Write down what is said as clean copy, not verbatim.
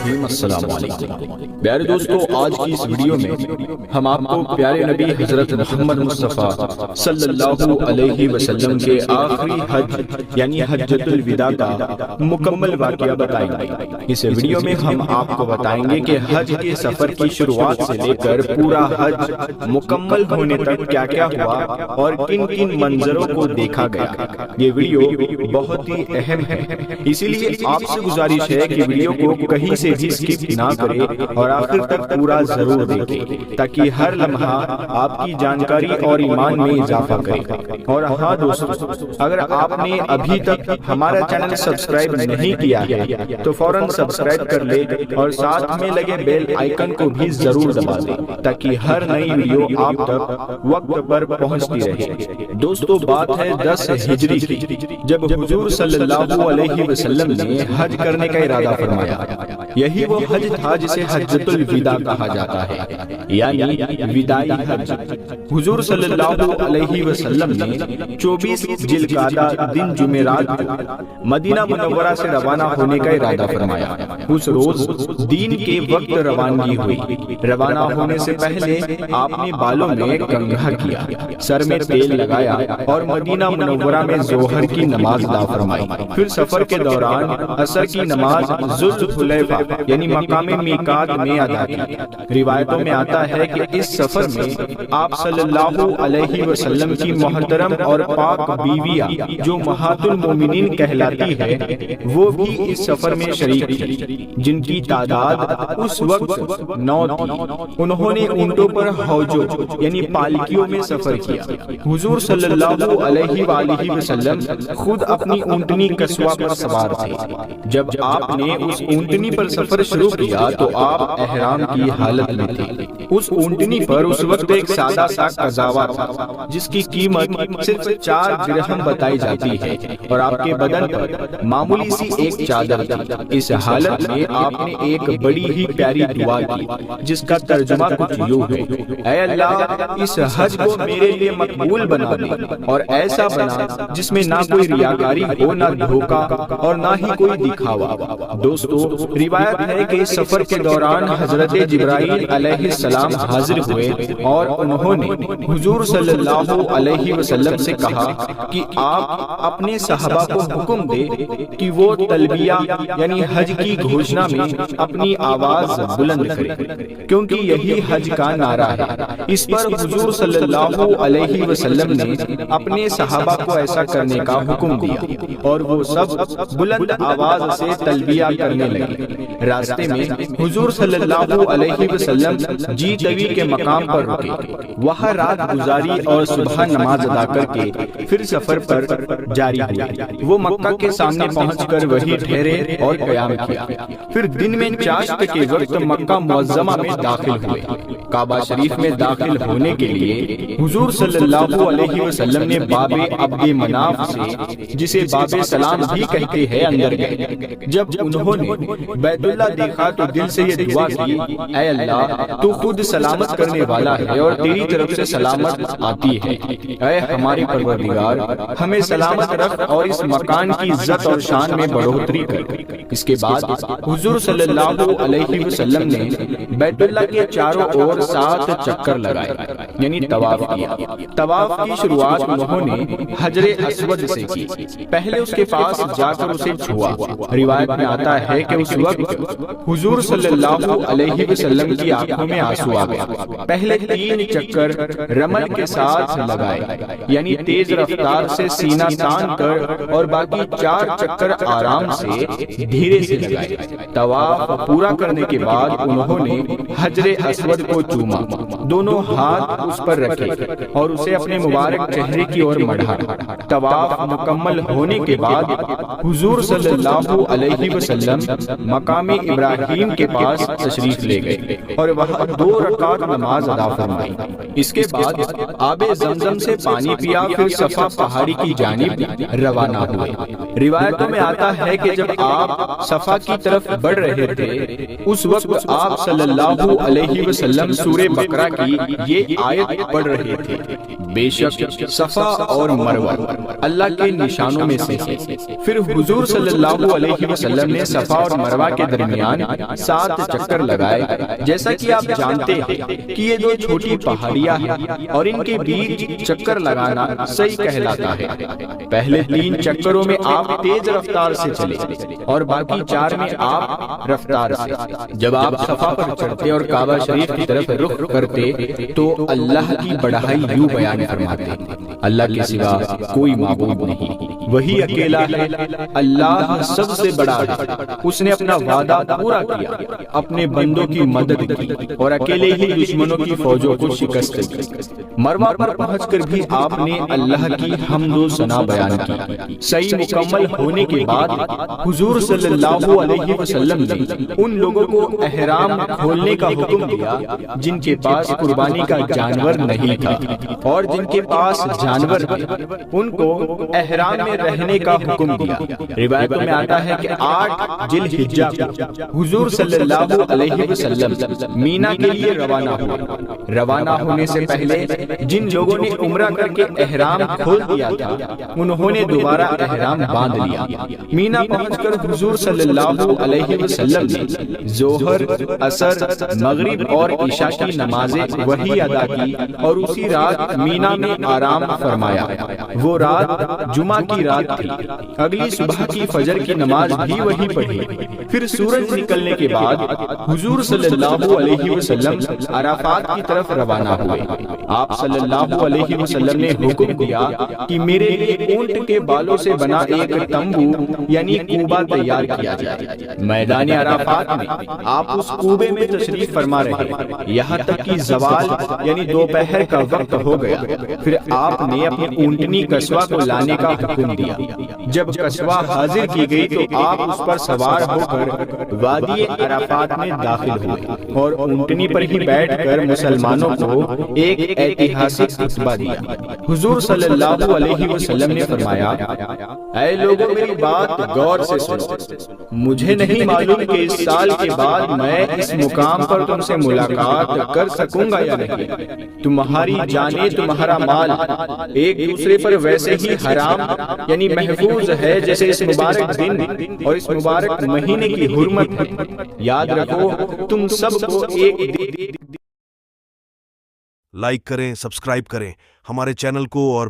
الرحیم السلام علیکم پیارے دوستو، آج کی اس ویڈیو میں ہم آپ کو پیارے نبی حضرت محمد مصطفیٰ صلی اللہ علیہ وسلم کے آخری حج یعنی حجۃ الوداع کا مکمل واقعہ بتائیں گے۔ اس ویڈیو میں ہم آپ کو بتائیں گے کہ حج کے سفر کی شروعات سے لے کر پورا حج مکمل ہونے تک کیا کیا ہوا اور کن کن منظروں کو دیکھا گیا۔ یہ ویڈیو بہت ہی اہم ہے، اسی لیے آپ سے گزارش ہے کہ ویڈیو کو کہیں سے بھی سکپ نہ کریں اور آخر تک پورا ضرور دیکھیں تاکہ ہر لمحہ آپ کی جانکاری اور ایمان میں اضافہ کرے۔ اور ہاں دوستو، اگر آپ نے ابھی تک ہمارا چینل سبسکرائب نہیں کیا ہے تو فوراً سبسکرائب کر لے اور ساتھ میں لگے بیل آئیکن کو بھی ضرور دبا دیں تاکہ ہر نئی ویڈیو آپ تک وقت پر پہنچتی رہے۔ دوستو، بات ہے 10 ہجری کی، جب حضور صلی اللہ علیہ وسلم نے حج کرنے کا ارادہ فرمایا۔ یہی وہ حج تھا جسے حجۃ الوداع کہا جاتا ہے، یعنی وداعی حج۔ حضور صلی اللہ علیہ وسلم نے 24 ذوالقعدہ دن جمعرات کو مدینہ منورہ سے روانہ ہونے کا ارادہ فرمایا۔ اس روز دین کے وقت روانگی ہوئی۔ روانہ ہونے سے پہلے آپ نے بالوں میں کنگھا کیا، سر میں تیل لگایا اور مدینہ منورہ میں ظہر کی نماز ادا فرمائی۔ پھر سفر کے دوران عصر کی نماز ذوالحلیفہ یعنی مقام میقات میں ادا کی۔ روایتوں میں آتا ہے کہ اس سفر میں آپ صلی اللہ علیہ وسلم کی محترم اور پاک بیویاں جو امہات المومنین کہلاتی ہے وہ بھی اس سفر میں شریک تھی، جن کی تعداد اس وقت 9 تھی۔ انہوں نے اونٹوں پر ہوجوں یعنی پالکیوں میں سفر کیا۔ حضور صلی اللہ علیہ وآلہ وسلم خود اپنی اونٹنی قصوہ پر سوار تھے۔ جب آپ نے اس اونٹنی پر سفر شروع کیا تو آپ احرام کی حالت میں تھے۔ اس اونٹنی پر اس وقت ایک سادہ سا قزاوہ تھا جس کی قیمت صرف 4 درہم بتائی جاتی ہے اور آپ کے بدن پر معمولی سی ایک چادر تھی۔ اس حالت میں آپ نے ایک بڑی ہی پیاری دعا کی جس کا ترجمہ کچھ یوں ہے: اے اللہ، اس حج کو میرے لیے مقبول بنا دے اور ایسا بنا جس میں نہ کوئی ریاکاری ہو، نہ دھوکہ اور نہ ہی کوئی دکھاوا۔ دوستو، روایت ہے کہ اس سفر کے دوران حضرت جبرائیل علیہ السلام حاضر ہوئے اور انہوں نے حضور صلی اللہ علیہ وسلم سے کہا کہ آپ اپنے صحابہ کو حکم دے کہ وہ تلبیہ یعنی حج کی گھوشنا میں اپنی آواز بلند کریں، کیونکہ یہی حج کا نعرہ ہے۔ اس پر حضور صلی اللہ علیہ وسلم نے اپنے صحابہ کو ایسا کرنے کا حکم دیا اور وہ سب بلند آواز سے تلبیہ کرنے لگے۔ راستے میں حضور صلی اللہ علیہ وسلم جی طوی کے مقام پر رکے، وہاں رات گزاری اور صبح نماز ادا کر کے پھر سفر پر جاری ہوئے۔ وہ مکہ کے سامنے پہنچ کر وہیں ٹھہرے اور قیام کیا۔ پھر دن میں چاشت کے وقت مکہ معظمہ میں داخل ہوئے۔ کعبہ شریف میں داخل ہونے کے لیے حضور صلی اللہ علیہ وسلم نے باب عبد مناف سے، جسے باب سلام بھی کہتے ہیں، اندر گئے۔ جب انہوں نے بیت اللہ دیکھا تو دل سے یہ دعا کی: اے اللہ، تو خود سلامت کرنے والا ہے اور تیری طرف سے سلامت آتی ہے۔ اے ہمارے پروردگار، ہمیں سلامت رکھ اور اس مکان کی عزت اور شان میں بڑھوتری کر۔ اس کے بعد حضور صلی اللہ علیہ وسلم نے بیت اللہ کے چاروں اور 7 چکر لگائے یعنی طواف کیا۔ طواف کی شروعات انہوں نے حجر اسود سے کی۔ پہلے اس کے پاس جا کر اسے چھوا۔ روایت میں آتا ہے کہ اس وقت حضور صلی اللہ علیہ وسلم کی آنکھوں میں آنسو آ گیا۔ پہلے 3 چکر رمل کے ساتھ لگائے یعنی تیز رفتار سے سینہ تان کر، اور باقی 4 چکر آرام سے دھیرے سے لگائے۔ طواف پورا کرنے کے بعد انہوں نے حجر اسود کو چوما، دونوں ہاتھ اس پر رکھے اور اسے اپنے مبارک چہرے کی اور مڑھا۔ طواف مکمل ہونے کے بعد حضور صلی اللہ علیہ وسلم مقام ابراہیم کے پاس تشریف لے گئے اور وہاں 2 رکعت نماز ادا فرمائی۔ اس کے بعد آب زمزم سے پانی پیا، پھر صفا پہاڑی کی جانب روانہ ہوئے۔ روایتوں میں آتا ہے کہ جب آپ صفا کی طرف بڑھ رہے تھے اس وقت آپ صلی اللہ علیہ وسلم سورہ بقرہ کی یہ آیت پڑھ رہے تھے: بے شک صفا اور مروہ اللہ کے نشانوں میں سے ہے۔ پھر حضور صلی اللہ علیہ وسلم نے صفا اور مروہ کے درمیان 7 چکر لگائے۔ جیسا کہ آپ جانتے ہیں کہ یہ 2 چھوٹی پہاڑیاں ہیں اور ان کے بیچ چکر لگانا صحیح کہلاتا ہے۔ پہلے 3 چکروں میں آپ تیز رفتار سے چلے اور باقی 4 میں آپ رفتار سے۔ جب آپ صفا پر چڑھتے اور کعبہ شریف کی طرف رخ کرتے تو اللہ کی بڑائی یوں بیان فرماتے: اللہ کے سوا کوئی معبود نہیں، وہی اکیلا ہے، اللہ سب سے بڑا ہے، اس نے اپنا وعدہ پورا کیا، اپنے بندوں کی مدد کی اور اکیلے ہی دشمنوں کی فوجوں کو شکست دی۔ مروہ پر پہنچ کر بھی آپ نے اللہ کی حمد و ثنا بیان کی۔ صحیح مکمل ہونے کے بعد حضور صلی اللہ علیہ وسلم نے ان لوگوں کو احرام کھولنے کا حکم دیا جن کے پاس قربانی کا جانور نہیں تھا، اور جن کے پاس جانور تھے ان کو احرام میں رہنے کا حکم دیا۔ روایتوں میں آتا ہے کہ 8 ذی الحجہ کو حضور صلی اللہ علیہ وسلم مینا کے لیے روانہ ہوئے۔ روانہ ہونے سے پہلے جن لوگوں نے عمرہ کر کے احرام کھول دیا تھا انہوں نے دوبارہ احرام باندھ لیا۔ مینا پہنچ کر حضور صلی اللہ علیہ وسلم نے ظہر، عصر، مغرب اور عشاء کی نمازیں وہی ادا کی اور اسی رات مینا میں آرام فرمایا۔ وہ رات جمعہ کی رات تھی۔ اگلی صبح کی فجر کی نماز بھی وہی پڑھی۔ پھر سورج نکلنے کے بعد حضور صلی اللہ علیہ وسلم عرفات کی طرف روانہ ہوئے۔ آپ صلی اللہ علیہ وسلم نے حکم دیا کہ میرے لیے اونٹ کے بالوں سے بنا ایک تمبو یعنی کوبہ تیار کیا جائے۔ میدان عرفات میں آپ اس کوبے میں تشریف فرما رہے یہاں تک کہ زوال یعنی دوپہر کا وقت ہو گیا۔ پھر آپ نے اپنی اونٹنی قصوہ کو لانے کا حکم دیا۔ جب قصوہ حاضر کی گئی تو آپ اس پر سوار ہو کر وادی عرفات میں داخل ہوئے اور اونٹنی پر ہی بیٹھ کر مسلمانوں کو ایک ایتہاسک خطبہ دیا۔ حضور صلی اللہ علیہ وسلم نے فرمایا: اے لوگوں میری بات غور سے سنو، مجھے نہیں معلوم کہ اس سال کے بعد میں اس مقام پر تم سے ملاقات کر سکوں گا یا نہیں۔ تمہاری جانیں، تمہارا مال ایک دوسرے پر ویسے ہی حرام یعنی محفوظ ہے جیسے اس مبارک دن اور اس مبارک مہینے کی حرمت ہے۔ یاد رکھو تم سب کو ایک لائک کریں، سبسکرائب کریں ہمارے چینل کو اور